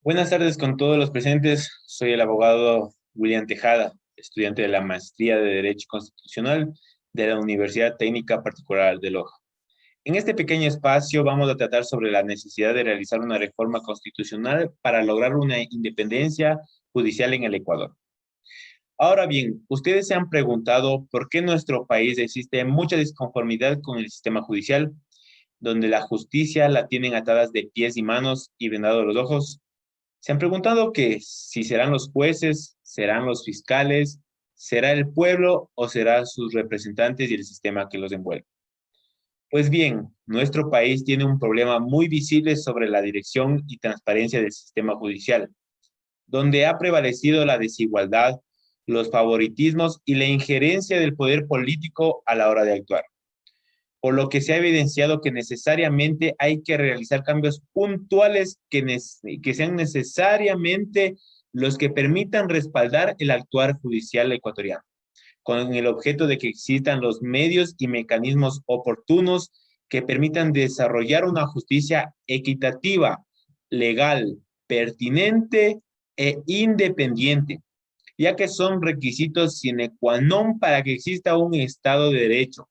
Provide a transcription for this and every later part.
Buenas tardes con todos los presentes. Soy el abogado William Tejada, estudiante de la Maestría de Derecho Constitucional de la Universidad Técnica Particular de Loja. En este pequeño espacio vamos a tratar sobre la necesidad de realizar una reforma constitucional para lograr una independencia judicial en el Ecuador. Ahora bien, ustedes se han preguntado por qué en nuestro país existe mucha disconformidad con el sistema judicial, donde la justicia la tienen atadas de pies y manos y vendados los ojos. Se han preguntado que si serán los jueces, serán los fiscales, será el pueblo o serán sus representantes y el sistema que los envuelve. Pues bien, nuestro país tiene un problema muy visible sobre la dirección y transparencia del sistema judicial, donde ha prevalecido la desigualdad, los favoritismos y la injerencia del poder político a la hora de actuar, por lo que se ha evidenciado que necesariamente hay que realizar cambios puntuales que sean necesariamente los que permitan respaldar el actuar judicial ecuatoriano, con el objeto de que existan los medios y mecanismos oportunos que permitan desarrollar una justicia equitativa, legal, pertinente e independiente, ya que son requisitos sine qua non para que exista un Estado de Derecho.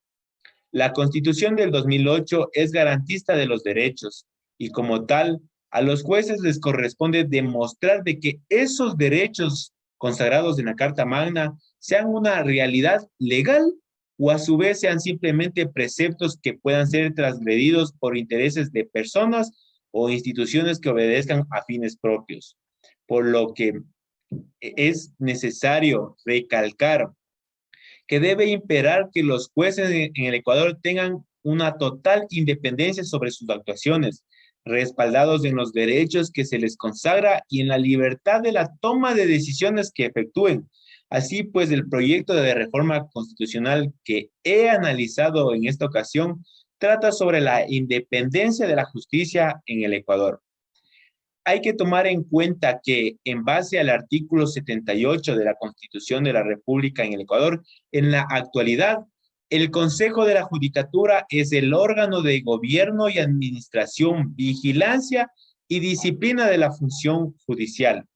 La Constitución del 2008 es garantista de los derechos y como tal, a los jueces les corresponde demostrar de que esos derechos consagrados en la Carta Magna sean una realidad legal o a su vez sean simplemente preceptos que puedan ser transgredidos por intereses de personas o instituciones que obedezcan a fines propios. Por lo que es necesario recalcar que debe imperar que los jueces en el Ecuador tengan una total independencia sobre sus actuaciones, respaldados en los derechos que se les consagra y en la libertad de la toma de decisiones que efectúen. Así pues, el proyecto de reforma constitucional que he analizado en esta ocasión trata sobre la independencia de la justicia en el Ecuador. Hay que tomar en cuenta que en base al artículo 78 de la Constitución de la República en el Ecuador, en la actualidad, el Consejo de la Judicatura es el órgano de gobierno y administración, vigilancia y disciplina de la función judicial.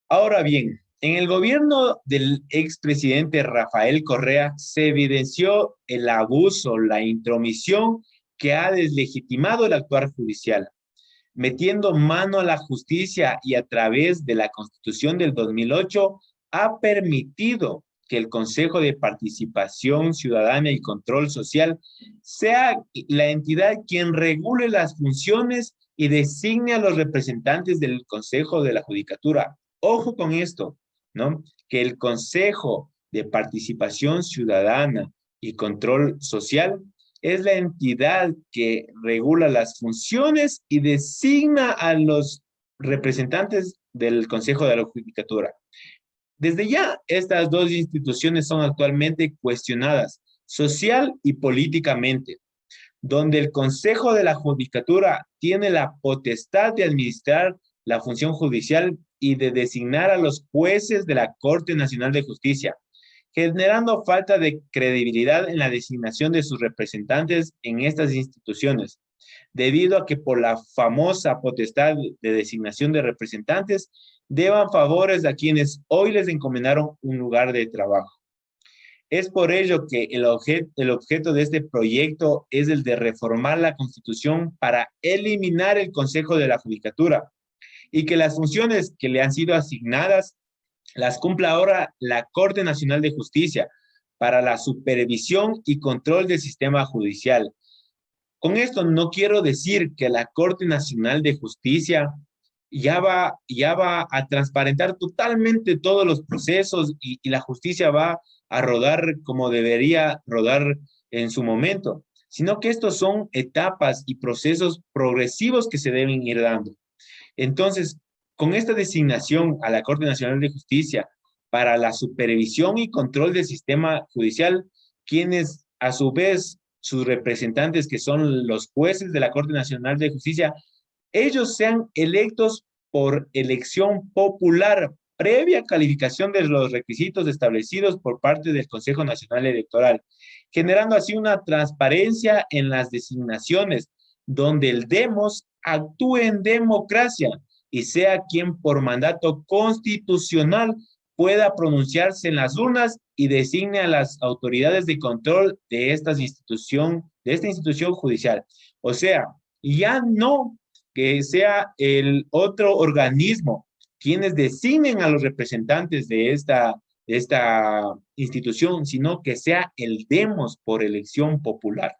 Ahora bien, en el gobierno del expresidente Rafael Correa se evidenció el abuso, la intromisión que ha deslegitimado el actuar judicial, metiendo mano a la justicia y a través de la Constitución del 2008 ha permitido que el Consejo de Participación Ciudadana y Control Social sea la entidad quien regule las funciones y designe a los representantes del Consejo de la Judicatura. Ojo con esto, ¿no? Que el Consejo de Participación Ciudadana y Control Social es la entidad que regula las funciones y designa a los representantes del Consejo de la Judicatura. Desde ya, estas dos instituciones son actualmente cuestionadas social y políticamente, donde el Consejo de la Judicatura tiene la potestad de administrar la función judicial y de designar a los jueces de la Corte Nacional de Justicia, generando falta de credibilidad en la designación de sus representantes en estas instituciones, debido a que por la famosa potestad de designación de representantes deban favores a quienes hoy les encomendaron un lugar de trabajo. Es por ello que el objeto de este proyecto es el de reformar la Constitución para eliminar el Consejo de la Judicatura y que las funciones que le han sido asignadas las cumpla ahora la Corte Nacional de Justicia para la supervisión y control del sistema judicial. Con esto no quiero decir que la Corte Nacional de Justicia ya va a transparentar totalmente todos los procesos y la justicia va a rodar como debería rodar en su momento, sino que estos son etapas y procesos progresivos que se deben ir dando. Entonces, con esta designación a la Corte Nacional de Justicia para la supervisión y control del sistema judicial, quienes a su vez sus representantes, que son los jueces de la Corte Nacional de Justicia, ellos sean electos por elección popular previa calificación de los requisitos establecidos por parte del Consejo Nacional Electoral, generando así una transparencia en las designaciones, donde el demos actúe en democracia y sea quien por mandato constitucional pueda pronunciarse en las urnas y designe a las autoridades de control de esta institución judicial. O sea, ya no que sea el otro organismo quienes designen a los representantes de esta institución, sino que sea el demos por elección popular.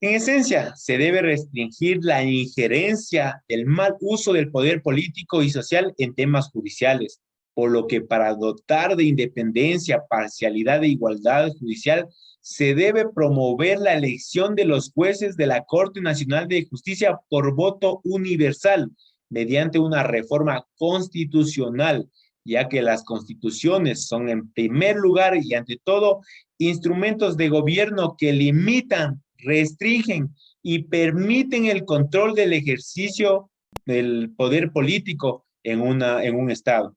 En esencia, se debe restringir la injerencia del mal uso del poder político y social en temas judiciales, por lo que para dotar de independencia, parcialidad e igualdad judicial, se debe promover la elección de los jueces de la Corte Nacional de Justicia por voto universal, mediante una reforma constitucional, ya que las constituciones son en primer lugar y ante todo instrumentos de gobierno que limitan, restringen y permiten el control del ejercicio del poder político en un Estado.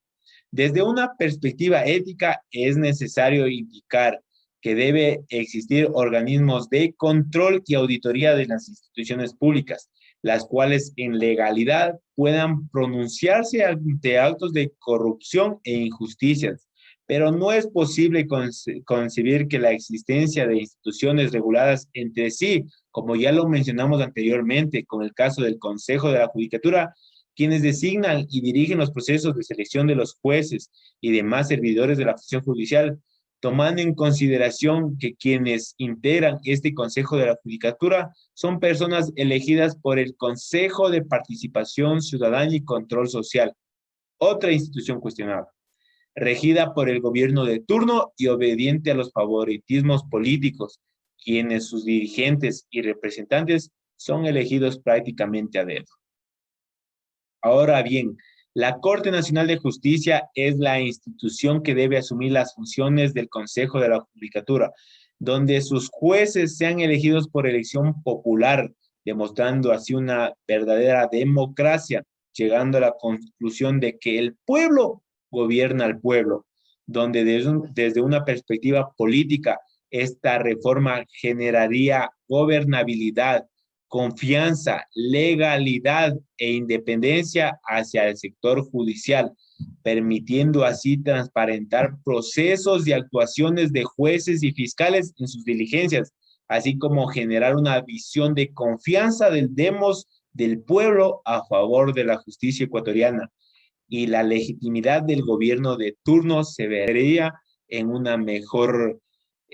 Desde una perspectiva ética es necesario indicar que debe existir organismos de control y auditoría de las instituciones públicas, las cuales en legalidad puedan pronunciarse ante actos de corrupción e injusticias, pero no es posible concebir que la existencia de instituciones reguladas entre sí, como ya lo mencionamos anteriormente con el caso del Consejo de la Judicatura, quienes designan y dirigen los procesos de selección de los jueces y demás servidores de la función judicial, tomando en consideración que quienes integran este Consejo de la Judicatura son personas elegidas por el Consejo de Participación Ciudadana y Control Social, otra institución cuestionada, regida por el gobierno de turno y obediente a los favoritismos políticos, quienes sus dirigentes y representantes son elegidos prácticamente a dedo. Ahora bien, la Corte Nacional de Justicia es la institución que debe asumir las funciones del Consejo de la Judicatura, donde sus jueces sean elegidos por elección popular, demostrando así una verdadera democracia, llegando a la conclusión de que el pueblo gobierna al pueblo, donde desde una perspectiva política, esta reforma generaría gobernabilidad, confianza, legalidad e independencia hacia el sector judicial, permitiendo así transparentar procesos y actuaciones de jueces y fiscales en sus diligencias, así como generar una visión de confianza del demos del pueblo a favor de la justicia ecuatoriana. Y la legitimidad del gobierno de turno se vería en una mejor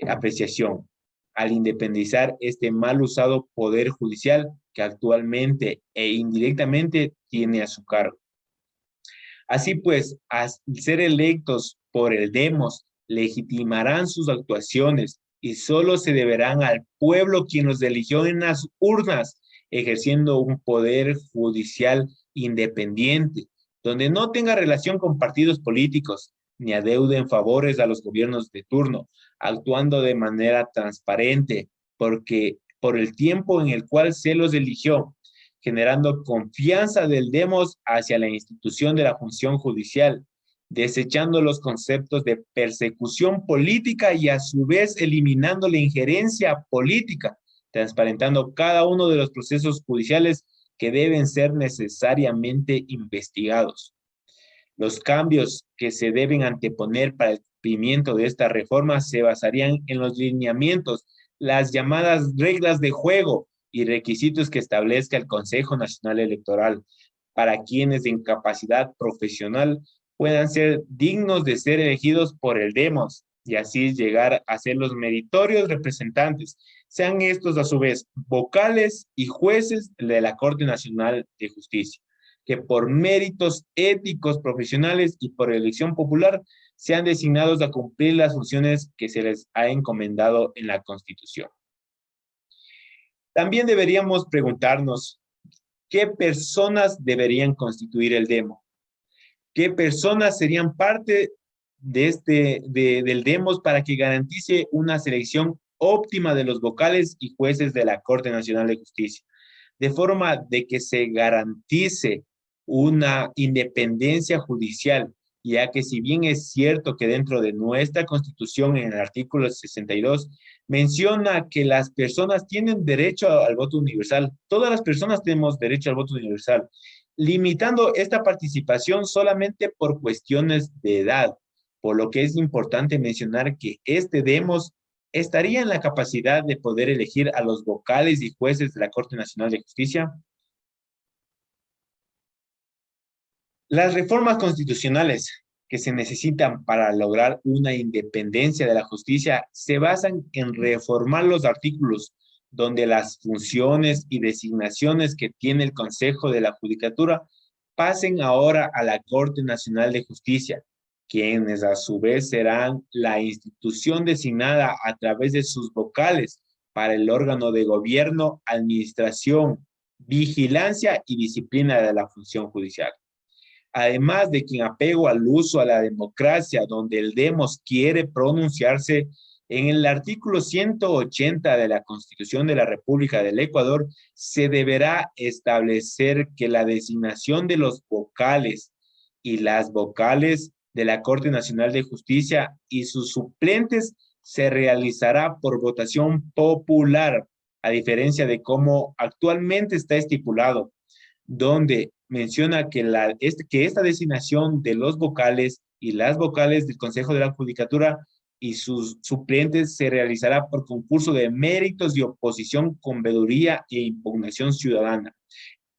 apreciación al independizar este mal usado poder judicial que actualmente e indirectamente tiene a su cargo. Así pues, al ser electos por el demos, legitimarán sus actuaciones y solo se deberán al pueblo quien los eligió en las urnas, ejerciendo un poder judicial independiente, donde no tenga relación con partidos políticos, ni adeuden favores a los gobiernos de turno, actuando de manera transparente, porque por el tiempo en el cual se los eligió, generando confianza del demos hacia la institución de la función judicial, desechando los conceptos de persecución política y a su vez eliminando la injerencia política, transparentando cada uno de los procesos judiciales que deben ser necesariamente investigados. Los cambios que se deben anteponer para el cumplimiento de esta reforma se basarían en los lineamientos, las llamadas reglas de juego y requisitos que establezca el Consejo Nacional Electoral para quienes de incapacidad profesional puedan ser dignos de ser elegidos por el demos y así llegar a ser los meritorios representantes, sean estos a su vez vocales y jueces de la Corte Nacional de Justicia, que por méritos éticos profesionales y por elección popular sean designados a cumplir las funciones que se les ha encomendado en la Constitución. También deberíamos preguntarnos, ¿qué personas deberían constituir el demo? ¿Qué personas serían parte del demos para que garantice una selección óptima de los vocales y jueces de la Corte Nacional de Justicia? De forma de que se garantice una independencia judicial ya que si bien es cierto que dentro de nuestra Constitución, en el artículo 62, menciona que las personas tienen derecho al voto universal, todas las personas tenemos derecho al voto universal, limitando esta participación solamente por cuestiones de edad, por lo que es importante mencionar que este demos estaría en la capacidad de poder elegir a los vocales y jueces de la Corte Nacional de Justicia. Las reformas constitucionales que se necesitan para lograr una independencia de la justicia se basan en reformar los artículos donde las funciones y designaciones que tiene el Consejo de la Judicatura pasen ahora a la Corte Nacional de Justicia, quienes a su vez serán la institución designada a través de sus vocales para el órgano de gobierno, administración, vigilancia y disciplina de la función judicial. Además de que en apego al uso a la democracia, donde el demos quiere pronunciarse, en el artículo 180 de la Constitución de la República del Ecuador, se deberá establecer que la designación de los vocales y las vocales de la Corte Nacional de Justicia y sus suplentes se realizará por votación popular, a diferencia de cómo actualmente está estipulado, donde menciona que, que esta designación de los vocales y las vocales del Consejo de la Judicatura y sus suplentes se realizará por concurso de méritos y oposición con veeduría e impugnación ciudadana.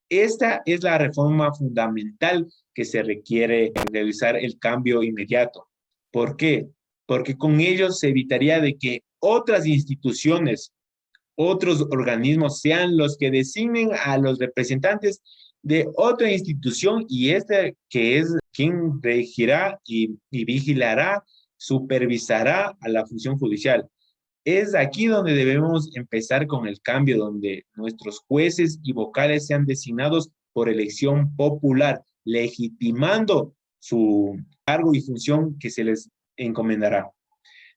Esta es la reforma fundamental que se requiere realizar el cambio inmediato. ¿Por qué? Porque con ello se evitaría de que otras instituciones, otros organismos sean los que designen a los representantes de otra institución y este que es quien regirá y vigilará, supervisará a la función judicial. Es aquí donde debemos empezar con el cambio, donde nuestros jueces y vocales sean designados por elección popular, legitimando su cargo y función que se les encomendará.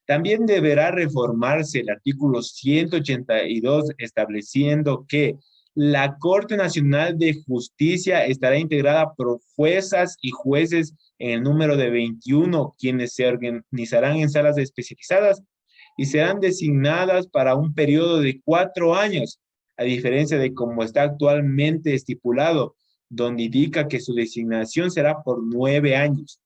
También deberá reformarse el artículo 182 estableciendo que la Corte Nacional de Justicia estará integrada por juezas y jueces en el número de 21, quienes se organizarán en salas especializadas y serán designadas para un periodo de 4 años, a diferencia de como está actualmente estipulado, donde indica que su designación será por 9 años.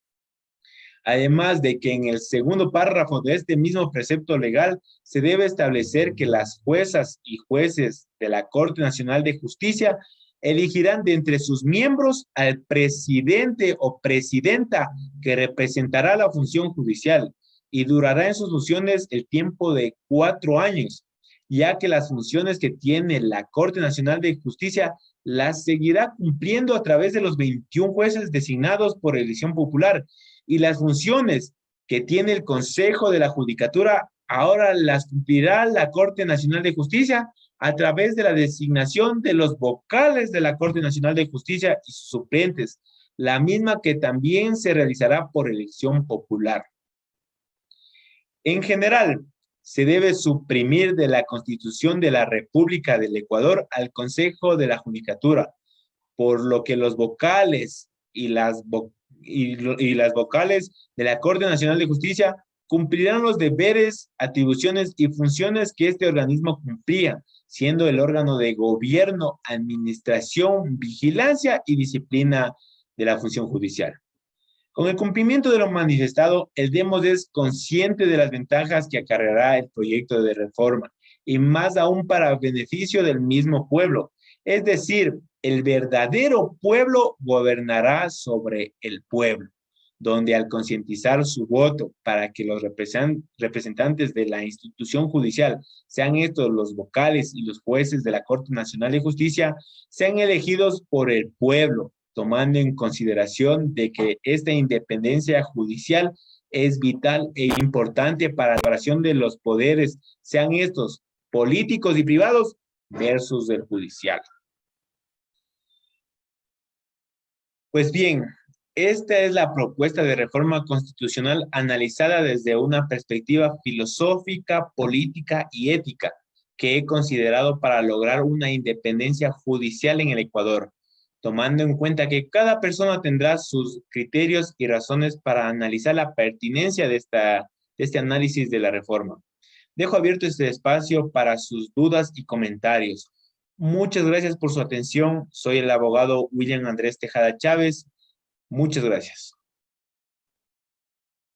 Además de que en el segundo párrafo de este mismo precepto legal se debe establecer que las juezas y jueces de la Corte Nacional de Justicia elegirán de entre sus miembros al presidente o presidenta que representará la función judicial y durará en sus funciones el tiempo de 4 años, ya que las funciones que tiene la Corte Nacional de Justicia las seguirá cumpliendo a través de los 21 jueces designados por elección popular y las funciones que tiene el Consejo de la Judicatura ahora las cumplirá la Corte Nacional de Justicia a través de la designación de los vocales de la Corte Nacional de Justicia y sus suplentes, la misma que también se realizará por elección popular. En general, se debe suprimir de la Constitución de la República del Ecuador al Consejo de la Judicatura, por lo que los vocales y las vocales de la Corte Nacional de Justicia cumplirán los deberes, atribuciones y funciones que este organismo cumplía, siendo el órgano de gobierno, administración, vigilancia y disciplina de la función judicial. Con el cumplimiento de lo manifestado, el DEMOS es consciente de las ventajas que acarreará el proyecto de reforma, y más aún para beneficio del mismo pueblo. Es decir, el verdadero pueblo gobernará sobre el pueblo, donde al concientizar su voto para que los representantes de la institución judicial, sean estos los vocales y los jueces de la Corte Nacional de Justicia, sean elegidos por el pueblo, tomando en consideración de que esta independencia judicial es vital e importante para la separación de los poderes, sean estos políticos y privados versus el judicial. Pues bien, esta es la propuesta de reforma constitucional analizada desde una perspectiva filosófica, política y ética que he considerado para lograr una independencia judicial en el Ecuador. tomando en cuenta que cada persona tendrá sus criterios y razones para analizar la pertinencia de este análisis de la reforma. Dejo abierto este espacio para sus dudas y comentarios. Muchas gracias por su atención. Soy el abogado William Andrés Tejada Chávez. Muchas gracias.